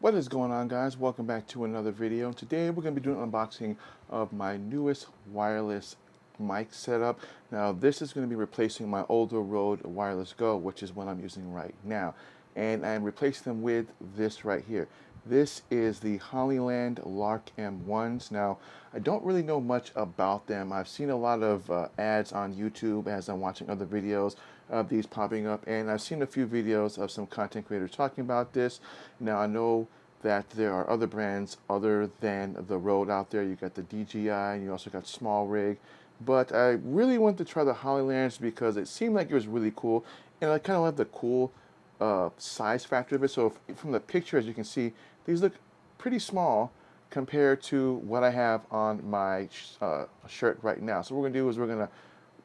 What is going on, guys? Welcome back to another video. Today we're going to be doing an unboxing of my newest wireless mic setup. Now this is going to be replacing my older Rode Wireless Go, which is what I'm using right now. And I'm replacing them with this right here. This is the HOLLYLAND LARK M1s. Now, I don't really know much about them. I've seen a lot of ads on YouTube as I'm watching other videos of these popping up, and I've seen a few videos of some content creators talking about this. Now, I know that there are other brands other than the Rode out there. You got the DJI, and you also got Small Rig. But I really wanted to try the HOLLYLANDs because it seemed like it was really cool, and I kind of love the cool size factor of it. So from the picture, as you can see, these look pretty small compared to what I have on my shirt right now. So what we're gonna do is we're gonna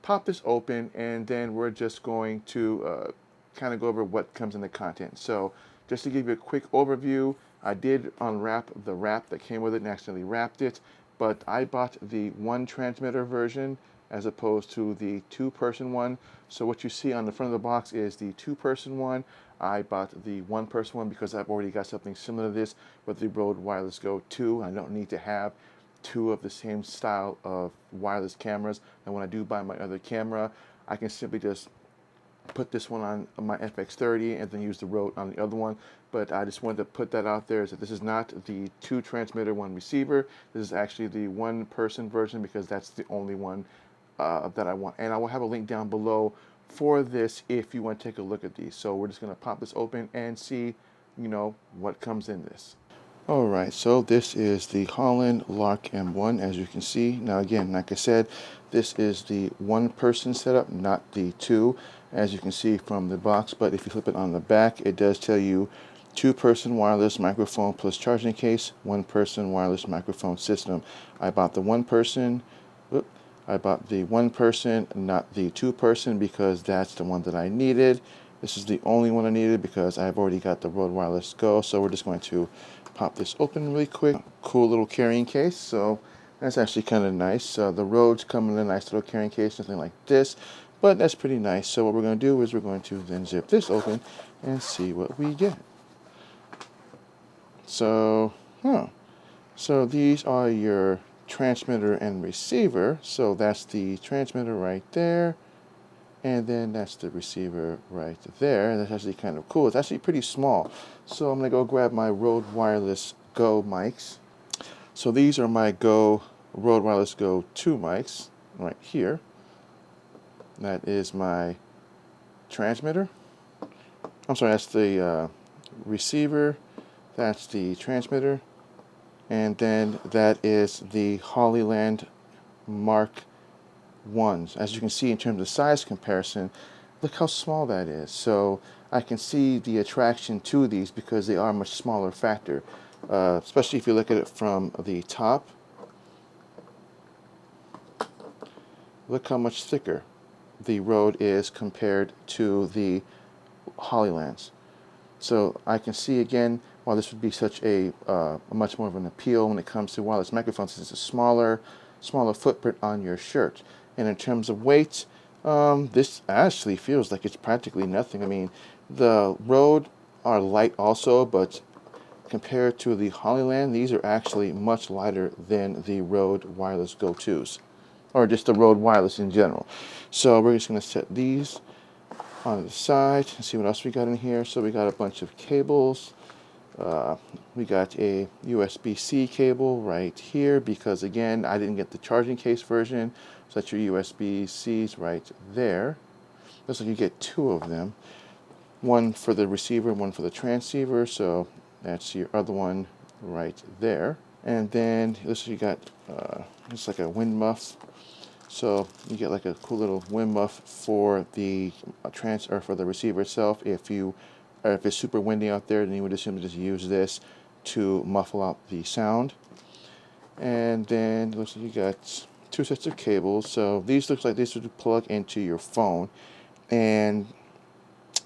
pop this open, and then we're just going to kind of go over what comes in the content. So just to give you a quick overview, I did unwrap the wrap that came with it and accidentally wrapped it, but I bought the one transmitter version as opposed to the two-person one. So what you see on the front of the box is the two-person one. I bought the one-person one because I've already got something similar to this with the Rode Wireless Go 2. I don't need to have two of the same style of wireless cameras. And when I do buy my other camera, I can simply just put this one on my FX30 and then use the Rode on the other one. But I just wanted to put that out there, is that this is not the two transmitter, one receiver. This is actually the one person version because that's the only one that I want. And I will have a link down below for this if you want to take a look at these. So we're just going to pop this open and see, what comes in this. Alright, so this is the HOLLYLAND LARK M1, as you can see. Now again, like I said, this is the one-person setup, not the two, as you can see from the box. But if you flip it on the back, it does tell you two-person wireless microphone plus charging case, one-person wireless microphone system. I bought the one-person, not the two-person, because that's the one that I needed. This is the only one I needed because I've already got the Rode Wireless Go. So we're just going to pop this open really quick. Cool little carrying case. So that's actually kind of nice. The Rodes come in a nice little carrying case, nothing like this, but that's pretty nice. So what we're going to do is we're going to then zip this open and see what we get. So, so these are your transmitter and receiver. So that's the transmitter right there. And then that's the receiver right there. That's actually kind of cool. It's actually pretty small. So I'm going to go grab my Rode Wireless Go mics. So these are my Rode Wireless Go 2 mics right here. That is my transmitter. I'm sorry, that's the receiver. That's the transmitter. And then that is the HOLLYLAND Mark ones. As you can see in terms of size comparison, look how small that is. So I can see the attraction to these because they are a much smaller factor, especially if you look at it from the top. Look how much thicker the Rode is compared to the HOLLYLANDs. So I can see again why this would be such a much more of an appeal when it comes to wireless microphones, since it's a smaller footprint on your shirt. And in terms of weight, this actually feels like it's practically nothing. I mean, the Rode are light also, but compared to the HOLLYLAND, these are actually much lighter than the Rode Wireless Go 2s, or just the Rode Wireless in general. So we're just going to set these on the side and see what else we got in here. So we got a bunch of cables. We got a USB-C cable right here because, again, I didn't get the charging case version. So that's your USB-Cs right there. Looks like you get two of them. One for the receiver and one for the transceiver. So that's your other one right there. And then looks like you got it's like a wind muff. So you get like a cool little wind muff for the for the receiver itself. If it's super windy out there, then you would assume to just use this to muffle out the sound. And then it looks like you got two sets of cables. So these looks like this would plug into your phone, and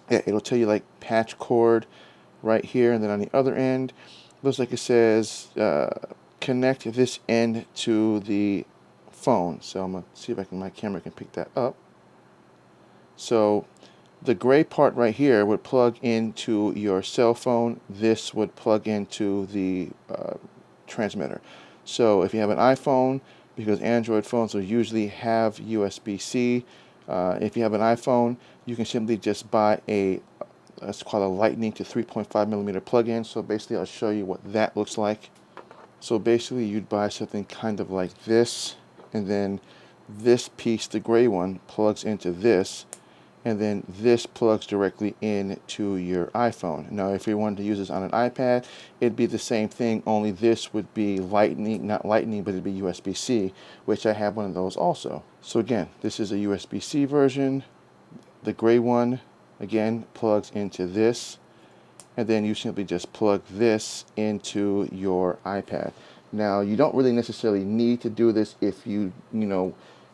yeah, it'll tell you like patch cord right here, and then on the other end, looks like it says connect this end to the phone. So I'm gonna see if my camera can pick that up. So The gray part right here would plug into your cell phone. This would plug into the transmitter. So if you have an iPhone, because Android phones will usually have USB-C, if you have an iPhone, you can simply just buy it's called a Lightning to 3.5 millimeter plug-in. So basically I'll show you what that looks like. So basically you'd buy something kind of like this, and then this piece, the gray one, plugs into this, and then this plugs directly into your iPhone. Now if you wanted to use this on an iPad, it'd be the same thing, only this would be Lightning, not Lightning, but it'd be USB-C, which I have one of those also. So again, this is a USB-C version. The gray one, again, plugs into this, and then you simply just plug this into your iPad. Now you don't really necessarily need to do this if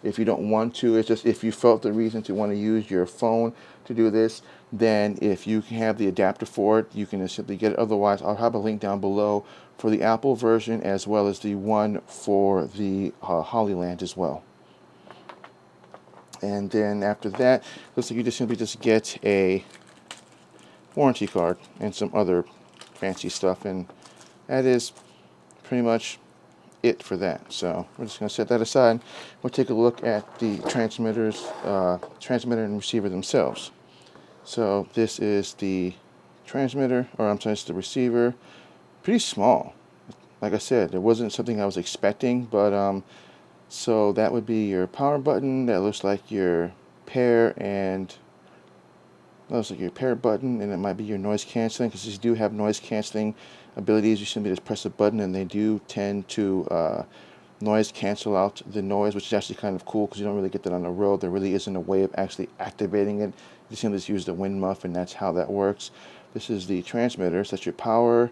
if you don't want to. It's just if you felt the reason to want to use your phone to do this, then if you can have the adapter for it, you can just simply get it. Otherwise, I'll have a link down below for the Apple version as well as the one for the HOLLYLAND as well. And then after that, looks like you just simply just get a warranty card and some other fancy stuff, and that is pretty much it for that. So we're just going to set that aside. We'll take a look at the transmitter and receiver themselves. So this is the transmitter, or I'm sorry, it's the receiver. Pretty small. Like I said, it wasn't something I was expecting, but so that would be your power button. That looks like your pair and button, and it might be your noise canceling, because these do have noise canceling abilities. You simply just press a button and they do tend to noise cancel out the noise, which is actually kind of cool because you don't really get that on the road. There really isn't a way of actually activating it. You simply just use the wind muff, and that's how that works. This is the transmitter, so that's your power.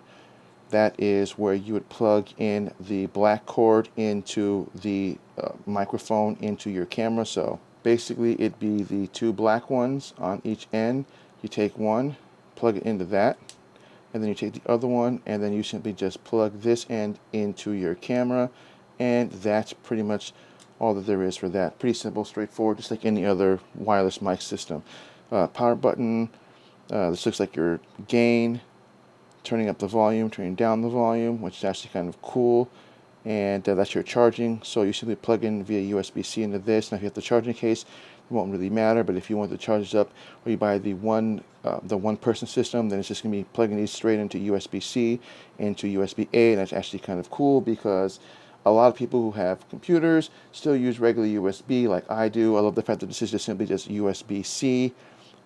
That is where you would plug in the black cord into the microphone into your camera. So basically it'd be the two black ones on each end. You take one, plug it into that, and then you take the other one, and then you simply just plug this end into your camera, and that's pretty much all that there is for that. Pretty simple, straightforward, just like any other wireless mic system. Power button, this looks like your gain, turning up the volume, turning down the volume, which is actually kind of cool. And that's your charging, so you simply plug in via USB-C into this. Now if you have the charging case, it won't really matter, but if you want to charge this up, or you buy the one person system, then it's just going to be plugging these straight into USB-C, into USB-A, and that's actually kind of cool because a lot of people who have computers still use regular USB like I do. I love the fact that this is just simply just USB-C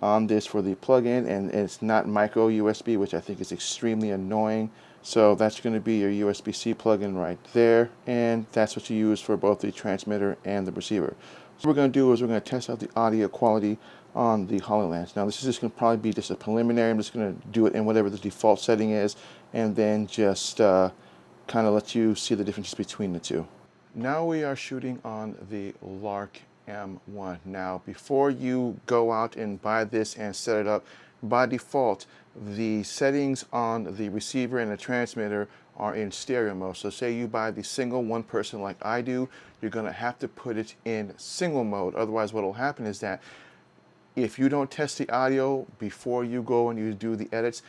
on this for the plug-in, and it's not micro USB, which I think is extremely annoying. So that's going to be your USB-C plug-in right there, and that's what you use for both the transmitter and the receiver. So what we're going to do is we're going to test out the audio quality on the HOLLYLANDs. Now this is just going to probably be just a preliminary. I'm just going to do it in whatever the default setting is, and then just kind of let you see the differences between the two. Now we are shooting on the Lark M1. Now before you go out and buy this and set it up, by default the settings on the receiver and the transmitter are in stereo mode. So say you buy the single one person like I do, you're going to have to put it in single mode. Otherwise what will happen is that if you don't test the audio before you go and you do the edits,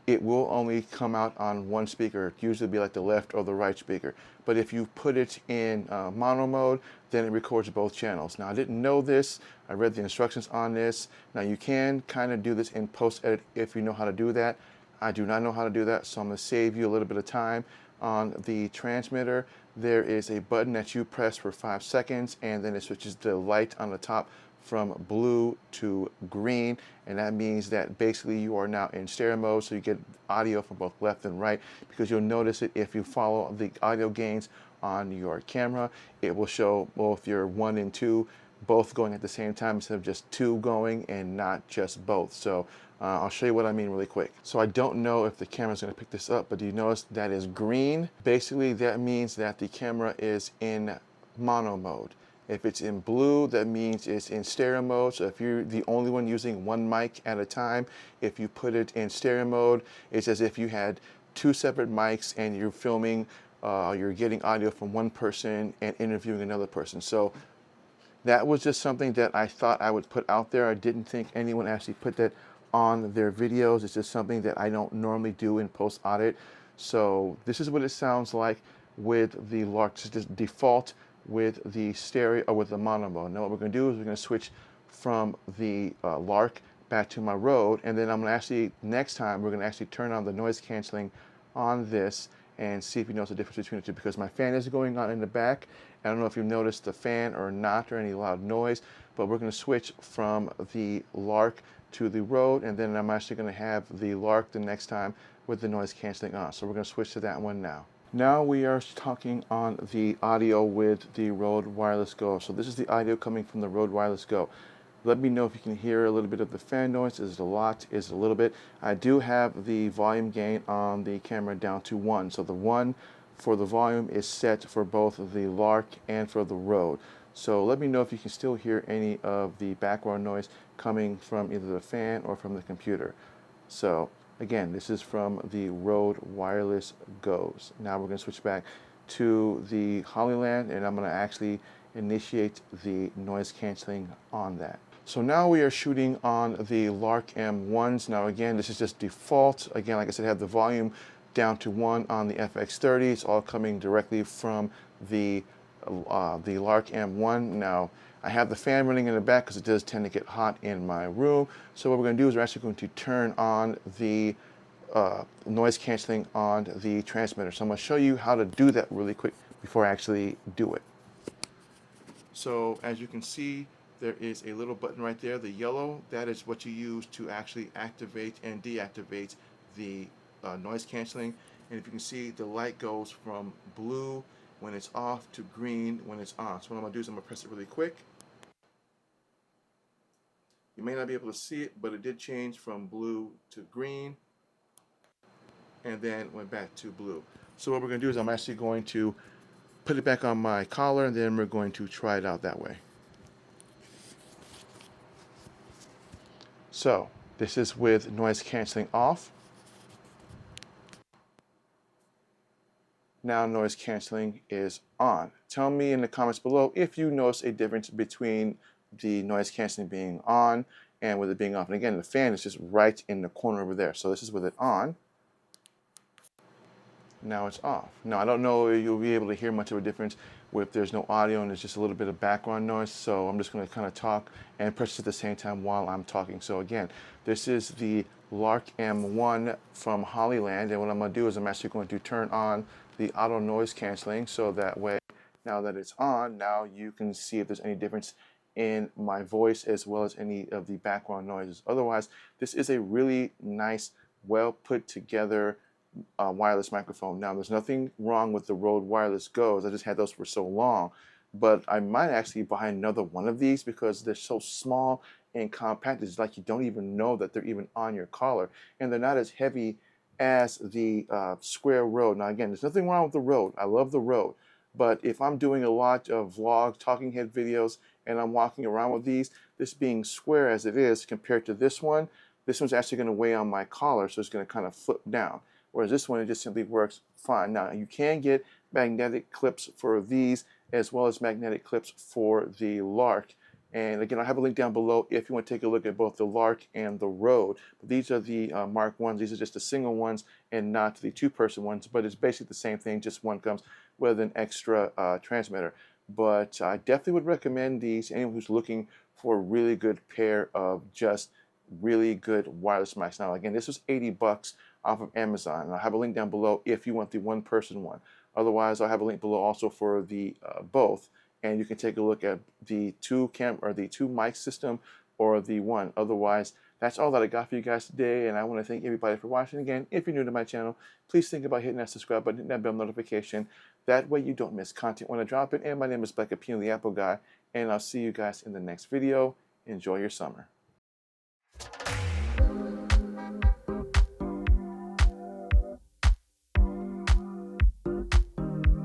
it will only come out on one speaker. It usually be like the left or the right speaker. But if you put it in mono mode, then it records both channels. Now I didn't know this. I read the instructions on this. Now you can kind of do this in post-edit if you know how to do that. I do not know how to do that, so I'm going to save you a little bit of time. On the transmitter, there is a button that you press for 5 seconds, and then it switches the light on the top from blue to green, and that means that basically you are now in stereo mode, so you get audio from both left and right. Because you'll notice it if you follow the audio gains on your camera, it will show both your 1 and 2 both going at the same time instead of just 2 going and not just both. So I'll show you what I mean really quick. So I don't know if the camera's going to pick this up, but do you notice that is green? Basically that means that the camera is in mono mode. If it's in blue, that means it's in stereo mode. So if you're the only one using one mic at a time, if you put it in stereo mode, it's as if you had 2 separate mics and you're filming, you're getting audio from one person and interviewing another person. So That was just something that I thought I would put out there. I didn't think anyone actually put that on their videos. It's just something that I don't normally do in post audit. So this is what it sounds like with the Lark. It's just default with the stereo or with the mono mode. Now what we're going to do is we're going to switch from the Lark back to my Rode, and then I'm going to actually, next time, we're going to actually turn on the noise canceling on this and see if you notice the difference between the two, because my fan is going on in the back. I don't know if you've noticed the fan or not, or any loud noise, but we're going to switch from the Lark to the Rode, and then I'm actually going to have the Lark the next time with the noise canceling on. So we're going to switch to that one now. Now we are talking on the audio with the Rode Wireless Go. So this is the audio coming from the Rode Wireless Go. Let me know if you can hear a little bit of the fan noise. Is it a lot? Is it a little bit? I do have the volume gain on the camera down to 1. So the 1 for the volume is set for both the Lark and for the Rode. So let me know if you can still hear any of the background noise coming from either the fan or from the computer. So again, this is from the Rode Wireless Goes. Now we're going to switch back to the HOLLYLAND, and I'm going to actually initiate the noise canceling on that. So now we are shooting on the Lark M1s. Now again, this is just default. Again, like I said, I have the volume down to 1 on the FX30. It's all coming directly from the Lark M1. Now I have the fan running in the back because it does tend to get hot in my room. So what we're going to do is we're actually going to turn on the noise canceling on the transmitter. So I'm going to show you how to do that really quick before I actually do it. So as you can see, there is a little button right there, the yellow. That is what you use to actually activate and deactivate the noise canceling. And if you can see, the light goes from blue when it's off to green when it's on. So what I'm going to do is I'm going to press it really quick. You may not be able to see it, but it did change from blue to green and then went back to blue. So what we're going to do is I'm actually going to put it back on my collar, and then we're going to try it out that way. So this is with noise canceling off. Now noise canceling is on. Tell me in the comments below if you notice a difference between the noise canceling being on and with it being off. And again, the fan is just right in the corner over there. So this is with it on. Now it's off. Now I don't know if you'll be able to hear much of a difference if there's no audio and there's just a little bit of background noise. So I'm just going to kind of talk and press it at the same time while I'm talking. So again, this is the Lark M1 from HOLLYLAND, and what I'm going to do is I'm actually going to turn on the auto noise canceling, so that way, now that it's on, now you can see if there's any difference in my voice as well as any of the background noises. Otherwise, this is a really nice, well put together wireless microphone. Now, there's nothing wrong with the Rode Wireless Goes. I just had those for so long, but I might actually buy another one of these because they're so small and compact. It's like you don't even know that they're even on your collar, and they're not as heavy as the square Rode. Now, again, there's nothing wrong with the Rode. I love the Rode, but if I'm doing a lot of vlog, talking head videos, and I'm walking around with these, this being square as it is compared to this one's actually going to weigh on my collar, so it's going to kind of flip down. Whereas this one, it just simply works fine. Now, you can get magnetic clips for these as well as magnetic clips for the Lark. And again, I'll have a link down below if you want to take a look at both the Lark and the Rode. But these are the Mark 1s. These are just the single ones and not the two-person ones. But it's basically the same thing, just one comes with an extra transmitter. But I definitely would recommend these to anyone who's looking for a really good pair of just really good wireless mics. Now, again, this was 80 bucks off of Amazon, and I'll have a link down below if you want the one-person one. Otherwise, I'll have a link below also for the both, and you can take a look at the two mic system or the one. Otherwise, that's all that I got for you guys today, and I want to thank everybody for watching. Again, if you're new to my channel, please think about hitting that subscribe button, hitting that bell notification. That way you don't miss content when I drop it. And my name is Black P, the Apple Guy, and I'll see you guys in the next video. Enjoy your summer.